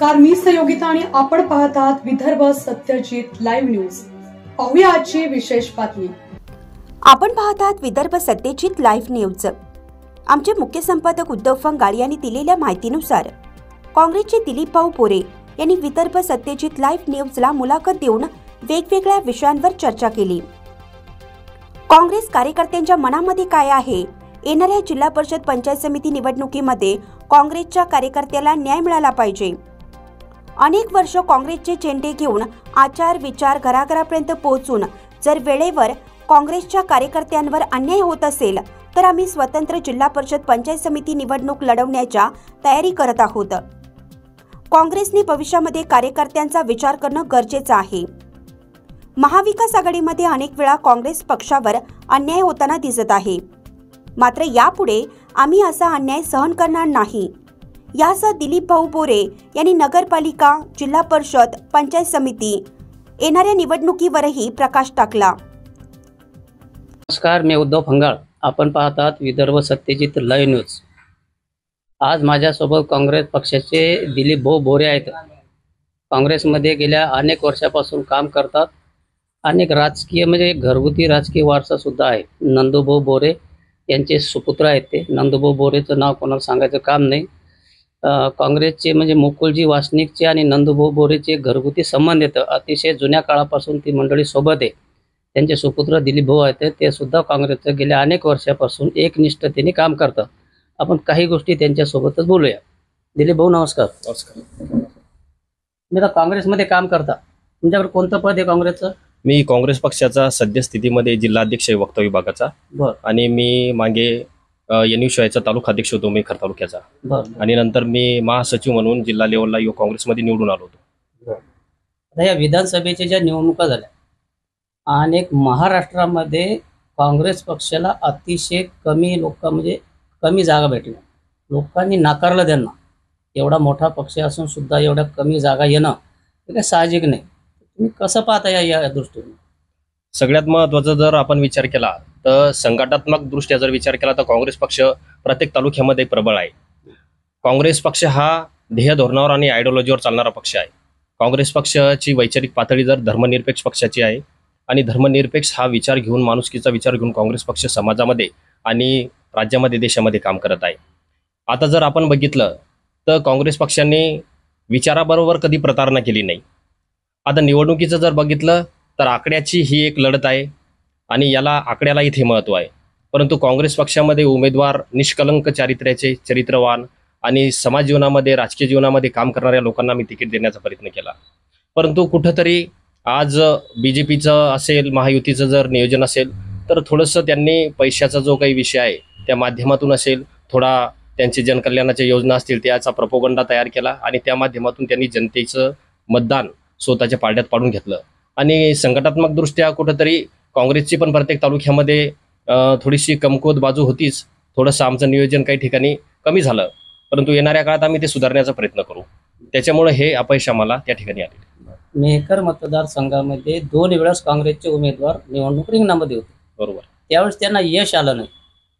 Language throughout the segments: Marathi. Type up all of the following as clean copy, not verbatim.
नमस्कार, मी सहयोगिता आणि आपण पाहत आहात विदर्भ सत्यजित लाईव्ह न्यूज। पाहूया आजची विशेष बातमी। आपण पाहत आहात विदर्भ सत्यजित लाईव्ह न्यूज। आमचे मुख्य संपादक उद्धव फंगाळ यांनी दिलेल्या माहितीनुसार काँग्रेसचे दिलीप भाऊ बोरे यांनी विदर्भ सत्यजित लाईव्ह न्यूजला मुलाखत देऊन वेगवेगळ्या विषयांवर चर्चा केली। काँग्रेस कार्यकर्त्यांच्या मनामध्ये काय आहे, येणाऱ्या जिल्हा परिषद पंचायत समिती निवडणुकीमध्ये काँग्रेसच्या कार्यकर्त्याला न्याय मिळाला पाहिजे। अनेक वर्ष काँग्रेसचे झेंडे घेऊन आचार विचार घराघरापर्यंत पोहोचून जर वेळेवर काँग्रेसच्या कार्यकर्त्यांवर अन्याय होत असेल तर आम्ही स्वतंत्र जिल्हा परिषद पंचायत समिती निवडणूक लढवण्याच्या तयारी करत आहोत। काँग्रेसने भविष्यामध्ये कार्यकर्त्यांचा विचार करणं गरजेचं आहे। महाविकास आघाडीमध्ये अनेक वेळा काँग्रेस पक्षावर अन्याय होताना दिसत आहे, मात्र यापुढे आम्ही असा अन्याय सहन करणार नाही। यासह दिलीप भाऊ बोरे यांनी नगरपालिका, जिल्हा परिषद, पंचायत समिती येणाऱ्या निवडणुकीवरही प्रकाश टाकला। नमस्कार, मी उद्धव फंगाळ। आपण पाहत आहात विदर्भ सत्यजित लाईव्ह न्यूज। आज माझ्यासोबत काँग्रेस पक्षाचे दिलीप भाऊ बोरे आहेत। काँग्रेसमध्ये गेल्या अनेक वर्षापासून काम करतात। अनेक राजकीय म्हणजे घरगुती राजकीय वारसा सुद्धा आहे। नंदूभाऊ बोरे यांचे सुपुत्र आहेत ते। नंदूभाऊ बोरेचं नाव कोणाला सांगायचं काम नाही। काँग्रेसचे म्हणजे मुकुलजी वासनिकचे आणि नंदूभाऊ बोरेचे घरगुती संबंध आहेत। अतिशय जुन्या काळापासून ती मंडळी सोबत आहे। त्यांचे सुपुत्र दिलीप भाऊ आहेत, ते सुद्धा काँग्रेसचं गेल्या अनेक वर्षापासून एकनिष्ठतेने काम करतात। आपण काही गोष्टी त्यांच्यासोबतच बोलूया। दिलीप भाऊ नमस्कार। नमस्कार। मी तर काँग्रेसमध्ये काम करता, तुमच्याकडे कोणतं पद आहे काँग्रेसचं? मी काँग्रेस पक्षाचा सद्यस्थितीमध्ये जिल्हाध्यक्ष आहे वक्ता विभागाचा। आणि मी मागे NUSIचा तालुका अध्यक्ष होतो मेखर तालुक्याचा। आणि नंतर मी महासचिव म्हणून जिल्हा लेवलला युवा काँग्रेसमध्ये निवडून आलो होतो। आता या विधानसभेच्या ज्या निवडणुका झाल्या, अनेक महाराष्ट्रामध्ये काँग्रेस पक्षाला अतिशय कमी जागा भेटल्या। लोकांनी नाकारलं त्यांना। एवढा मोठा पक्ष असून सुद्धा एवढ्या कमी जागा येणं हे काही साहजिक नाही। तुम्ही कसं पाहता या दृष्टीने? सगळ्यात महत्त्वाचा जर आपण विचार केला तर संघटनात्मक दृष्ट्या जर विचार केला तर काँग्रेस पक्ष प्रत्येक तालुक्यामध्ये प्रबळ आहे। काँग्रेस पक्ष हा ध्येय धोरणावर आणि आयडिओलॉजीवर चालणारा पक्ष आहे। काँग्रेस पक्षाची वैचारिक पातळी जर धर्मनिरपेक्ष पक्षाची आहे आणि धर्मनिरपेक्ष हा विचार घेऊन, माणुसकीचा विचार घेऊन काँग्रेस पक्ष समाजामध्ये आणि राज्यामध्ये, देशामध्ये काम करत आहे। आता जर आपण बघितलं तर काँग्रेस पक्षाने विचाराबरोबर कधी प्रतारणा केली नाही। आता निवडणुकीचं जर बघितलं तर आकड्याची ही एक लढत आहे आणि याला आकड्याला इथे महत्त्व आहे। परंतु काँग्रेस पक्षामध्ये उमेदवार निष्कलंक चारित्र्याचे, चरित्रवान आणि समाज जीवनामध्ये, राजकीय जीवनामध्ये काम करणाऱ्या लोकांना मी तिकीट देण्याचा प्रयत्न केला। परंतु कुठंतरी आज BJPचं असेल, महायुतीचं जर नियोजन असेल तर थोडंसं त्यांनी पैशाचा जो काही विषय आहे त्या माध्यमातून असेल, थोडा त्यांचे जनकल्याणाच्या योजना असतील त्याचा प्रोपोगंडा तयार केला आणि त्या माध्यमातून त्यांनी जनतेचं मतदान स्वतःच्या पारड्यात पाडून घेतलं। आणि संघटनात्मक दृष्ट्या कुठंतरी काँग्रेसची पण प्रत्येक तालुक्यामध्ये थोडीशी कमकुवत बाजू होतीच। थोडंसं आमचं नियोजन काही ठिकाणी कमी झालं, परंतु येणाऱ्या काळात आम्ही ते सुधारण्याचा प्रयत्न करू। त्याच्यामुळे हे अपयश आम्हाला त्या ठिकाणी आले। मेहकर मतदारसंघामध्ये 2 वेळेस काँग्रेसचे उमेदवार निवडणूक रिंगणामध्ये होते, बरोबर। त्यावेळेस त्यांना यश आलं नाही।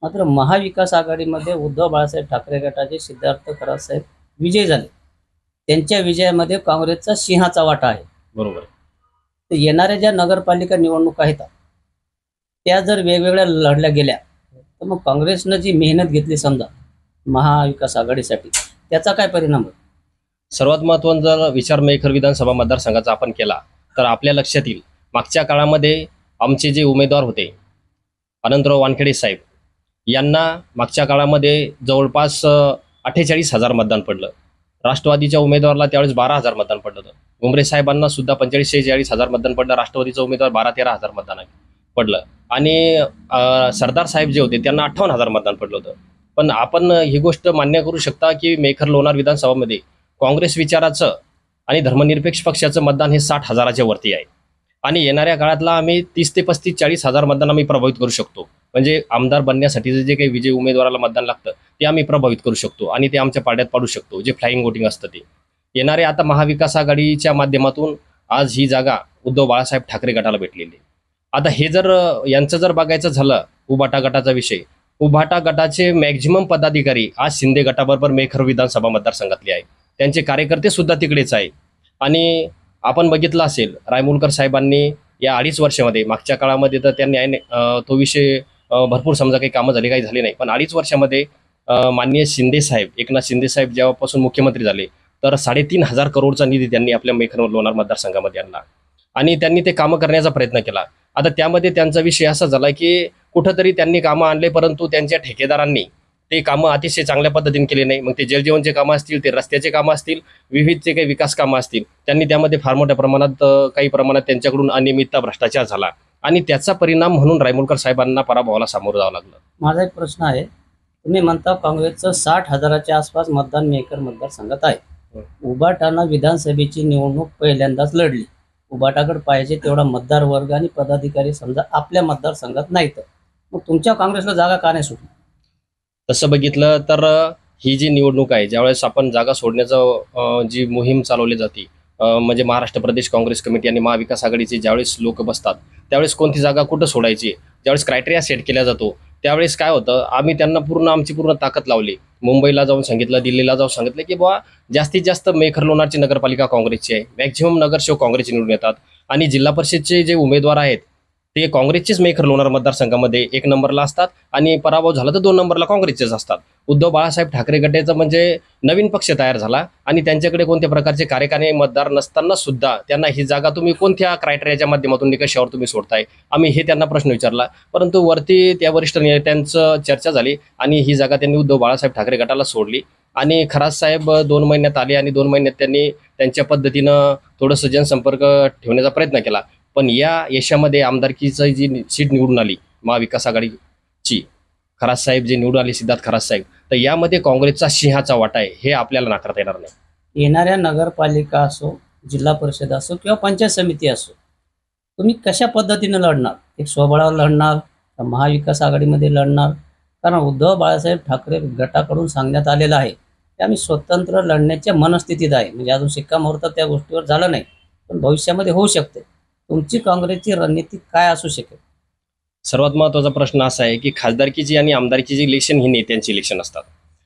मात्र महाविकास आघाडीमध्ये उद्धव बाळासाहेब ठाकरे गटाचे सिद्धार्थ कराडसाहेब विजयी झाले। त्यांच्या विजयामध्ये काँग्रेसचा सिंहाचा वाटा आहे, बरोबर। तर येणाऱ्या ज्या नगरपालिका निवडणुका आहेत त्या जर वेगवेगळ्या लढल्या गेल्या तर मग काँग्रेसनं जी मेहनत घेतली समजा महाविकास आघाडीसाठी, त्याचा काय परिणाम होईल? सर्वात महत्त्वाचा जर विचार मेखर विधानसभा मतदारसंघाचा आपण केला तर आपल्या लक्षात येईल, मागच्या काळामध्ये आमचे जे उमेदवार होते अनंतराव वानखेडे साहेब यांना मागच्या काळामध्ये जवळपास 48,000 मतदान पडलं। राष्ट्रवादीच्या उमेदवाराला त्यावेळेस 12,000 मतदान पडलं होतं। उमरे साहेबांना सुद्धा 45-46,000 मतदान पडलं। राष्ट्रवादीचा उमेदवार 12-13,000 मतदान पडलं आणि सरदार साहेब जे होते त्यांना 58,000 मतदान पडलं होतं। पण आपण ही गोष्ट मान्य करू शकता की मेखर लोणार विधानसभामध्ये काँग्रेस विचाराचं आणि धर्मनिरपेक्ष पक्षाचं मतदान हे 60,000च्या वरती आहे। आणि येणाऱ्या काळातला आम्ही 30 ते 35-40,000 मतदान आम्ही प्रभावित करू शकतो। म्हणजे आमदार बनण्यासाठी जे काही विजयी उमेदवाराला मतदान लागतं ते आम्ही प्रभावित करू शकतो आणि ते आमच्या पाड्यात पाडू शकतो, जे फ्लाइंग वोटिंग असतं ते। येणारे आता महाविकास आघाडीच्या माध्यमातून आज ही जागा उद्धव बाळासाहेब ठाकरे गटाला भेटलेली। आता हे जर यांचं जर बघायचं झालं, उबाटा गटाचा विषय, उभाटा गटाचे मॅक्झिमम पदाधिकारी आज शिंदे गटाबरोबर मेखर विधानसभा मतदारसंघातले आहे। त्यांचे कार्यकर्ते सुद्धा तिकडेच आहे. आणि आपण बघितलं असेल रायमुलकर साहेबांनी या 2.5 वर्षामध्ये, मागच्या काळामध्ये तर त्यांनी तो विषय भरपूर समजा काही कामं झाली काही झाली नाही, पण 2.5 वर्षामध्ये माननीय शिंदे साहेब, एकनाथ शिंदे साहेब जेव्हापासून मुख्यमंत्री झाले तर 3,500 करोडचा निधी त्यांनी आपल्या मेखर लोणार मतदारसंघामध्ये आणला आणि त्यांनी ते कामं करण्याचा प्रयत्न केला. आता त्यामध्ये त्यांचा विषय असा झाला की कुठंतरी त्यांनी कामं आणले, परंतु त्यांच्या ठेकेदारांनी ते कामं अतिशय चांगल्या पद्धतीने केले नाही. मग ते जलजीवनचे कामं असतील, ते रस्त्याचे कामं असतील, विविध जे काही विकास कामं असतील, त्यांनी त्यामध्ये फार मोठ्या प्रमाणात काही प्रमाणात त्यांच्याकडून अनियमितता, भ्रष्टाचार झाला आणि त्याचा परिणाम म्हणून रायमुलकर साहेबांना पराभवाला सामोरं जावं लागलं. माझा एक प्रश्न आहे, तुम्ही म्हणता काँग्रेसचं 60,000च्या आसपास मतदान मेकर मतदारसंघात आहे. उबाटानं विधानसभेची निवडणूक पहिल्यांदाच लढली. उबाटाकडे पाहिजे तेवढा मतदार वर्ग आणि पदाधिकारी समजा आपल्या मतदारसंघात नाही, तर मग तुमच्या काँग्रेसला जागा का नाही सुटली? तसं बघितलं तर ही जी निवडणूक आहे, ज्यावेळेस आपण जागा सोडण्याचं जी मोहीम चालवली जाते, म्हणजे महाराष्ट्र प्रदेश काँग्रेस कमिटी आणि महाविकास आघाडीचे ज्यावेळेस लोक बसतात त्यावेळेस कोणती जागा कुठं सोडायची, ज्यावेळेस क्रायटेरिया सेट केला जातो त्यावेळेस काय होतं, आम्ही त्यांना आमची पूर्ण ताकद लावली. मुंबईला जाऊन सांगितलं, दिल्लीला जाऊन सांगितलं की बुवा जास्तीत जास्त मेखर लोणारची नगरपालिका काँग्रेसची आहे, मॅक्झिमम नगरसेवक काँग्रेसचे निवडून येतात आणि जिल्हा परिषदचे जे उमेदवार आहेत ते काँग्रेसचेच मेखर लोणार मतदारसंघामध्ये 1 नंबरला असतात आणि पराभव झाला तर 2 नंबरला काँग्रेसचेच असतात. उद्धव बाळासाहेब ठाकरे गटाचा म्हणजे नवीन पक्ष तयार झाला आणि त्यांच्याकडे कोणत्या प्रकारचे कार्यकारी मतदार नसताना सुद्धा त्यांना ही जागा तुम्ही कोणत्या क्रायटेरियाच्या माध्यमातून निकषावर तुम्ही सोडताय, आम्ही हे त्यांना प्रश्न विचारला. परंतु वरती त्या वरिष्ठ नेत्यांचं चर्चा झाली आणि ही जागा त्यांनी उद्धव बाळासाहेब ठाकरे गटाला सोडली आणि खरात साहेब 2 महिन्यात आले आणि 2 महिन्यात त्यांनी त्यांच्या पद्धतीनं थोडंसं जनसंपर्क ठेवण्याचा प्रयत्न केला. पण या यशामध्ये आमदारकीचं जी सीट निवडून आली महाविकास आघाडीची, खरात साहेब जे निवडून आले, सिद्धार्थ खरात साहेब, तर यामध्ये काँग्रेसचा सिंहाचा वाटा आहे, हे आपल्याला नाकारता येणार नाही. येणाऱ्या नगरपालिका असो, जिल्हा परिषद असो किंवा पंचायत समिती असो, तुम्ही कशा पद्धतीने लढणार? एक स्वबळावर लढणार का महाविकास आघाडीमध्ये लढणार? कारण उद्धव बाळासाहेब ठाकरे गटाकडून सांगण्यात आलेलं आहे की आम्ही स्वतंत्र लढण्याच्या मनस्थितीत आहे. म्हणजे अजून शिक्कामोर्तब त्या गोष्टीवर झालं नाही, पण भविष्यामध्ये होऊ शकते. तुमची काँग्रेसची रणनीती काय असू शकेल? सर्वात महत्त्वाचा प्रश्न असा आहे की खासदारकीची आणि आमदारकीची इलेक्शन ही नेत्यांची इलेक्शन असतात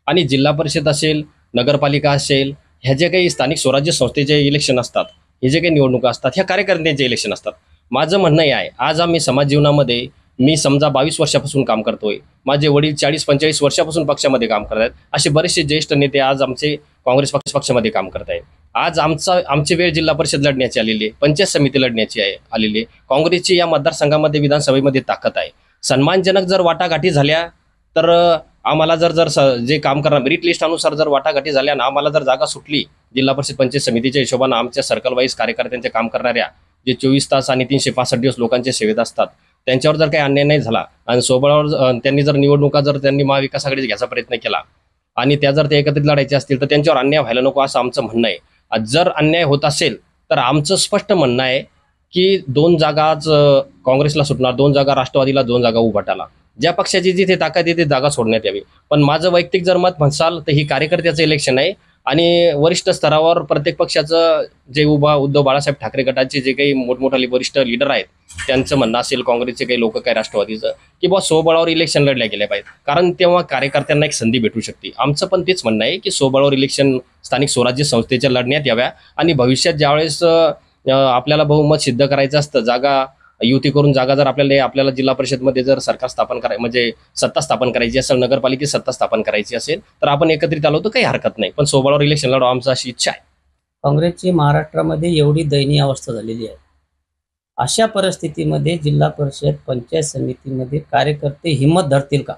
आणि जिल्हा परिषद असेल, नगरपालिका असेल, ह्या जे काही स्थानिक स्वराज्य संस्थेचे इलेक्शन असतात, हे जे काही निवडणुका असतात, ह्या कार्यकर्त्यांचे इलेक्शन असतात. माझं म्हणणं हे आहे, आज आम्ही समाज जीवनामध्ये, मी समजा 22 वर्षापासून काम करतोय, माझे वडील 40-45 वर्षापासून पक्षामध्ये काम करत आहेत, असे बरेचसे ज्येष्ठ नेते आज आमचे काँग्रेस पक्षामध्ये काम करत आहेत. आज आमची वेळ जिल्हा परिषद लढण्याची आलेली आहे, पंचायत समिती लढण्याची आलेली आहे. काँग्रेसची या मतदारसंघामध्ये, विधानसभेमध्ये ताकद आहे. सन्मानजनक जर वाटाघाटी झाल्या तर आम्हाला जर जे काम करणार मेरिट लिस्ट अनुसार जर वाटाघाटी झाल्या आणि आम्हाला जर जागा सुटली जिल्हा परिषद पंचायत समितीच्या हिशोबानं, आमच्या सर्कल वाईज कार्यकर्त्यांचे काम करणाऱ्या जे 24 तास आणि 365 दिवस लोकांच्या सेवेत असतात, त्यांच्यावर जर काही अन्याय नाही झाला आणि सोबळावर त्यांनी जर निवडणुका जर त्यांनी महाविकास आघाडीचा घ्यायचा प्रयत्न केला आणि त्या जर ते एकत्रित लढायचे असतील तर त्यांच्यावर अन्याय व्हायला नको, असं आमचं म्हणणं आहे. जर अन्याय होत असेल तर आमचं स्पष्ट म्हणणं आहे की 2 जागाच काँग्रेसला सुटणार, 2 जागा राष्ट्रवादीला, 2 जागा उभाटाला. ज्या पक्षाची जिथे ताकद आहे ते जागा सोडण्यात यावी. पण माझं वैयक्तिक जर मत म्हणसाल तर ही कार्यकर्त्याचं इलेक्शन आहे आणि वरिष्ठ स्तरावर प्रत्येक पक्षाचं जे उद्धव बाळासाहेब ठाकरे गटाचे जे काही मोठमोठाले वरिष्ठ लीडर आहेत त्यांचं म्हणणं असेल, काँग्रेसचे काही लोक काय राष्ट्रवादीचं, की बुवा स्वबळावर इलेक्शन लढल्या गेल्या पाहिजे, कारण तेव्हा कार्यकर्त्यांना एक संधी भेटू शकते. आमचं पण तेच म्हणणं आहे की स्वबळावर इलेक्शन स्थानिक स्वराज्य संस्थेच्या लढण्यात याव्या आणि भविष्यात ज्यावेळेस आपल्याला बहुमत सिद्ध करायचं असतं, जागा युती करून जागा जर आपल्याला जिल्हा परिषदमध्ये जर सरकार स्थापन म्हणजे सत्ता स्थापन करायची असेल, नगरपालिकेत सत्ता स्थापन करायची असेल तर आपण एकत्रित आलो तर काही हरकत नाही, पण स्वबळावर इलेक्शन लढवा आमची अशी इच्छा आहे. काँग्रेसची महाराष्ट्रामध्ये एवढी दयनीय अवस्था झालेली आहे, अशा परिस्थितीमध्ये जिल्हा परिषद पंचायत समितीमध्ये कार्यकर्ते हिंमत धरतील का?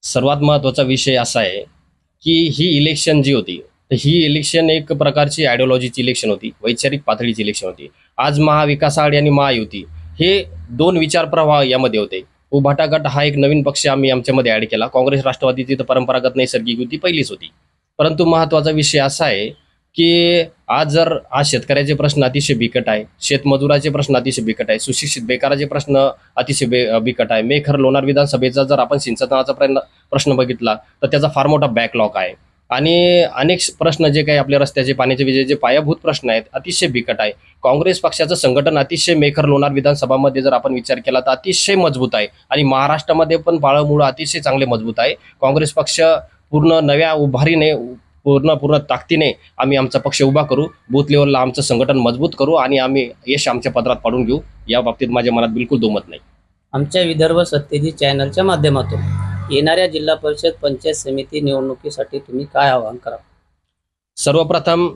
सर्वात महत्त्वाचा विषय असा आहे की ही इलेक्शन जी होती तर ही इलेक्शन एक प्रकारची आयडिओलॉजीची इलेक्शन होती, वैचारिक पातळीची इलेक्शन होती. आज महाविकास आघाडी आणि महायुती हे 2 विचार प्रवाह यामध्ये होते. उभाटा गट हा एक नवीन पक्ष आम्ही आमच्यामध्ये ॲड केला. काँग्रेस राष्ट्रवादीची तर परंपरागत नैसर्गिक युती पहिलीच होती. परंतु महत्त्वाचा विषय असा आहे की आज शेतकऱ्याचे प्रश्न अतिशय बिकट आहे, शेतमजुराचे प्रश्न अतिशय बिकट आहे, सुशिक्षित बेकाराचे प्रश्न अतिशय बिकट आहे. मेखर लोणार विधानसभेचा जर आपण सिंचनाचा प्रश्न बघितला तर त्याचा फार मोठा बॅकलॉग आहे आणि अनेक प्रश्न जे काही आपल्या रस्त्याचे, पाण्याचे, विजेचे पायाभूत प्रश्न आहेत अतिशय बिकट आहे. काँग्रेस पक्षाचं संघटन अतिशय मेखर लोणार विधानसभामध्ये जर आपण विचार केला तर अतिशय मजबूत आहे आणि महाराष्ट्रामध्ये पण पाळमुळं अतिशय चांगले मजबूत आहे. काँग्रेस पक्ष पूर्ण नव्या उभारीने पूर्ण ताकदीने आम्ही आमचा पक्ष उभा करू, बूथ लेवलला आमचं संघटन मजबूत करू आणि आम्ही यश आमच्या पदरात पाडून घेऊ. या बाबतीत माझ्या मनात बिलकुल दुमत नाही. आमच्या विदर्भ सत्यजित चॅनलच्या माध्यमातून येणाऱ्या जिल्हा परिषद पंचायत समिती निवडणुकीसाठी तुम्ही काय आवाहन करा? सर्वप्रथम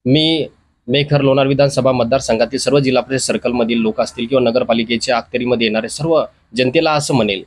मी मेखर लोणार विधानसभा मतदारसंघातील सर्व जिल्हा परिषद सर्कलमधील लोक असतील किंवा नगरपालिकेच्या अखत्यारीमध्ये येणारे सर्व जनतेला असं म्हणेल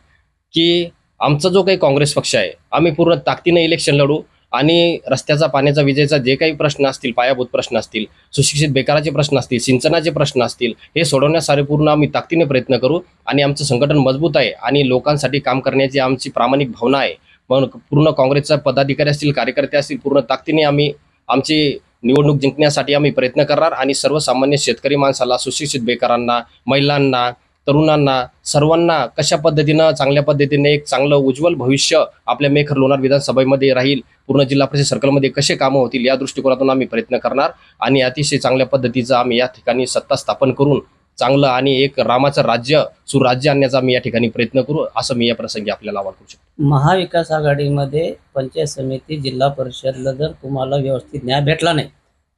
की आमचा जो काही काँग्रेस पक्ष आहे, आम्ही पूर्ण ताकदीने इलेक्शन लढू आणि रस्त्याचा, पाण्याचा, विजेचा जे काही प्रश्न असतील, पायाभूत प्रश्न असतील, सुशिक्षित बेकाराचे प्रश्न असतील, सिंचनाचे प्रश्न असतील, हे सोडवण्यासाठी पूर्ण आम्ही ताकदीने प्रयत्न करू आणि आमचं संघटन मजबूत आहे आणि लोकांसाठी काम करण्याची आमची प्रामाणिक भावना आहे. म्हणून पूर्ण काँग्रेसचा पदाधिकारी असतील, कार्यकर्ते असतील, पूर्ण ताकदीने आम्ही आमची निवडणूक जिंकण्यासाठी आम्ही प्रयत्न करणार आणि सर्वसामान्य शेतकरी माणसाला, सुशिक्षित बेकारांना, महिलांना, तरुणांना, सर्वांना कशा पद्धतीनं चांगल्या पद्धतीने एक चांगलं उज्ज्वल भविष्य आपल्या मेखर लोणार विधानसभेमध्ये राहील, पूर्ण जिल्हा परिषद सर्कलमध्ये कसे कामं होतील या दृष्टिकोनातून आम्ही प्रयत्न करणार आणि अतिशय चांगल्या पद्धतीचं आम्ही या ठिकाणी सत्ता स्थापन करून चांगलं आणि एक रामाचं राज्य, सुराज्य आणण्याचा आम्ही या ठिकाणी प्रयत्न करू, असं मी या प्रसंगी आपल्याला आवाहन करू शकतो. महाविकास आघाडीमध्ये पंचायत समिती, जिल्हा परिषदला जर तुम्हाला व्यवस्थित न्याय भेटला नाही,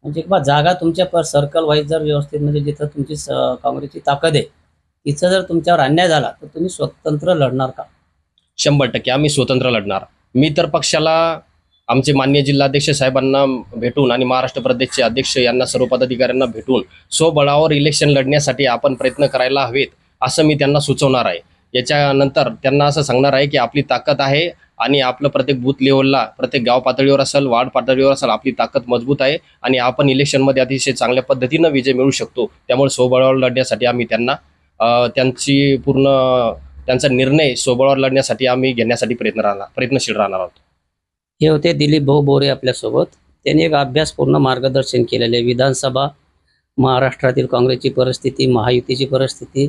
म्हणजे किंवा जागा तुमच्या सर्कल वाईज जर व्यवस्थित, म्हणजे जिथं तुमची काँग्रेसची ताकद आहे तिथं जर तुमच्यावर अन्याय झाला तर तुम्ही स्वतंत्र लढणार का? 100% आम्ही स्वतंत्र लढणार. मी तर पक्षाला, आमचे माननीय जिल्हाध्यक्ष साहेबांना भेटून आणि महाराष्ट्र प्रदेशचे अध्यक्ष यांना, सर्व पदाधिकाऱ्यांना भेटून स्वबळावर इलेक्शन लढण्यासाठी आपण प्रयत्न करायला हवेत असं मी त्यांना सुचवणार आहे. याच्यानंतर त्यांना असं सांगणार आहे की आपली ताकद आहे आणि आपलं प्रत्येक बूथ लेवलला, प्रत्येक गाव पातळीवर असेल, वार्ड पातळीवर असेल, आपली ताकद मजबूत आहे आणि आपण इलेक्शनमध्ये अतिशय चांगल्या पद्धतीनं विजय मिळवू शकतो. त्यामुळे स्वबळावर लढण्यासाठी आम्ही त्यांना त्यांचा निर्णय स्वबळावर लढण्यासाठी आम्ही घेण्यासाठी प्रयत्नशील राहणार आहोत. हे होते दिलीप भाऊ बोरे आपल्यासोबत. त्यांनी एक अभ्यासपूर्ण मार्गदर्शन केलेले विधानसभा, महाराष्ट्रातील काँग्रेसची परिस्थिती, महायुतीची परिस्थिती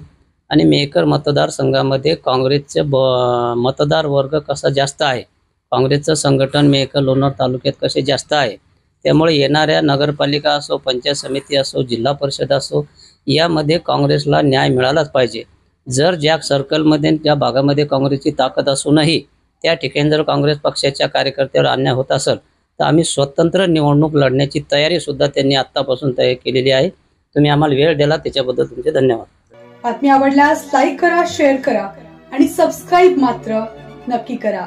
आणि मेकर मतदारसंघामध्ये काँग्रेसचे मतदार वर्ग कसा जास्त आहे, काँग्रेसचं संघटन मेकर लोणार तालुक्यात कसे जास्त आहे. त्यामुळे येणाऱ्या नगरपालिका असो, पंचायत समिती असो, जिल्हा परिषद असो, यामध्ये काँग्रेसला न्याय मिळालाच पाहिजे. जर ज्या सर्कलमध्ये, त्या भागामध्ये काँग्रेसची ताकद असूनही त्या ठिकाणी जर काँग्रेस पक्षाच्या कार्यकर्त्यावर अन्याय होत असेल तर आम्ही स्वतंत्र निवडणूक लढण्याची तयारीसुद्धा त्यांनी आत्तापासून तयार केलेली आहे. तुम्ही आम्हाला वेळ दिला त्याच्याबद्दल तुमचे धन्यवाद. बातमी आवडल्यास लाईक करा, शेअर करा आणि सबस्क्राईब मात्र नक्की करा.